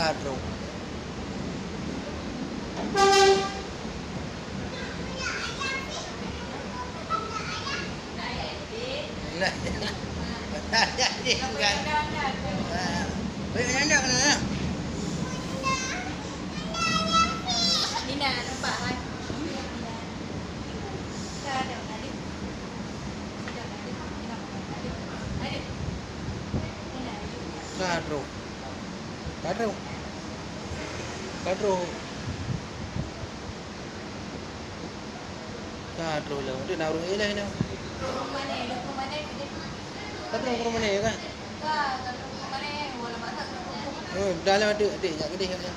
Karo. Nah. Jadi kan. Baik anda kena. Nina nampak kan? Karo. Karo. Karo. Karo lah. Dia nak urus lah ni. Rumah ni, rumah ni. Karo rumah ni kan? Rumah ni, wala mata. Oh, dalam ada adik jak gedih kan.